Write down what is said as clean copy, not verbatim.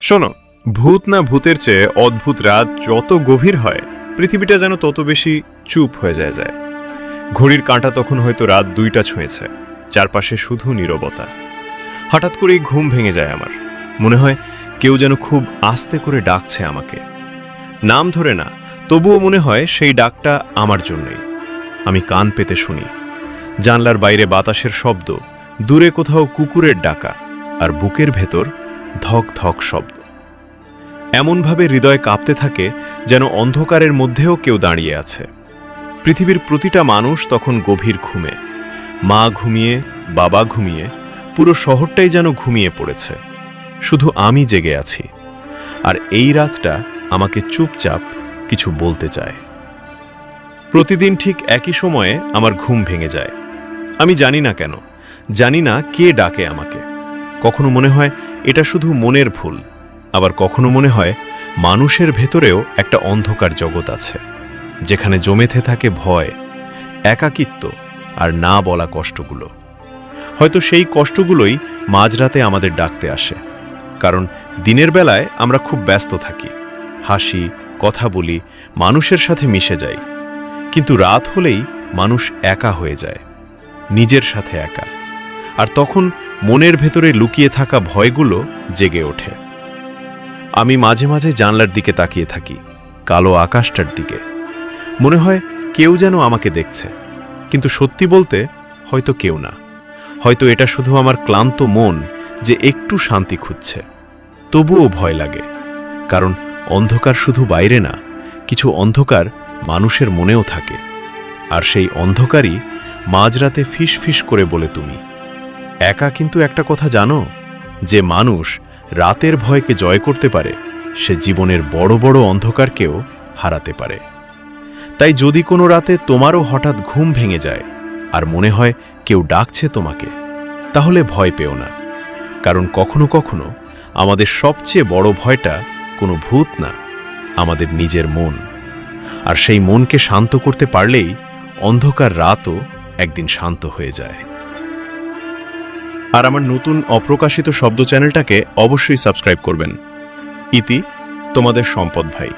শোনো, ভূত না ভূতের চেয়ে অদ্ভুত রাত যত গভীর হয় পৃথিবীটা যেন তত বেশি চুপ হয়ে যায়। ঘড়ির কাঁটা তখন হয়তো রাত 2টা ছুঁয়েছে, চারপাশে শুধু নীরবতা। হঠাৎ করেই ঘুম ভেঙে যায় আমার। মনে হয় কেউ যেন খুব আস্তে করে ডাকছে আমাকে, নাম ধরে না, তবুও মনে হয় সেই ডাকটা আমার জন্যই। আমি কান পেতে শুনি, জানলার বাইরে বাতাসের শব্দ, দূরে কোথাও কুকুরের ডাকা, আর বুকের ভেতর ধক ধক শব্দ। এমনভাবে হৃদয় কাঁপতে থাকে যেন অন্ধকারের মধ্যেও কেউ দাঁড়িয়ে আছে। পৃথিবীর প্রতিটা মানুষ তখন গভীর ঘুমে, মা ঘুমিয়ে, বাবা ঘুমিয়ে, পুরো শহরটাই যেন ঘুমিয়ে পড়েছে, শুধু আমি জেগে আছি। আর এই রাতটা আমাকে চুপচাপ কিছু বলতে চায়। প্রতিদিন ঠিক একই সময়ে আমার ঘুম ভেঙে যায়। আমি জানি না কেন, জানি না কে ডাকে আমাকে। কখনো মনে হয় এটা শুধু মনের ভুল, আবার কখনো মনে হয় মানুষের ভেতরেও একটা অন্ধকার জগৎ আছে, যেখানে জমেতে থাকে ভয়, একাকিত্ব আর না বলা কষ্টগুলো। হয়তো সেই কষ্টগুলোই মাঝরাতে আমাদের ডাকতে আসে, কারণ দিনের বেলায় আমরা খুব ব্যস্ত থাকি, হাসি, কথা বলি, মানুষের সাথে মিশে যাই। কিন্তু রাত হলেই মানুষ একা হয়ে যায়, নিজের সাথে একা। আর তখন মনের ভেতরে লুকিয়ে থাকা ভয়গুলো জেগে ওঠে। আমি মাঝে মাঝে জানলার দিকে তাকিয়ে থাকি, কালো আকাশটার দিকে। মনে হয় কেউ যেন আমাকে দেখছে, কিন্তু সত্যি বলতে হয়তো কেউ না। হয়তো এটা শুধু আমার ক্লান্ত মন যে একটু শান্তি খুঁজছে। তবুও ভয় লাগে, কারণ অন্ধকার শুধু বাইরে না, কিছু অন্ধকার মানুষের মনেও থাকে। আর সেই অন্ধকারই মাঝরাতে ফিস ফিস করে বলে, তুমি একা। কিন্তু একটা কথা জানো, যে মানুষ রাতের ভয়কে জয় করতে পারে, সে জীবনের বড় বড় অন্ধকারকেও হারাতে পারে। তাই যদি কোনো রাতে তোমারও হঠাৎ ঘুম ভেঙে যায় আর মনে হয় কেউ ডাকছে তোমাকে, তাহলে ভয় পেও না, কারণ কখনো কখনো আমাদের সবচেয়ে বড় ভয়টা কোনো ভূত না, আমাদের নিজের মন। আর সেই মনকে শান্ত করতে পারলেই অন্ধকার রাতও একদিন শান্ত হয়ে যায়। আর আমার নতুন অপ্রকাশিত শব্দ চ্যানেলটাকে অবশ্যই সাবস্ক্রাইব করবেন। ইতি, তোমাদের সম্পদ ভাই।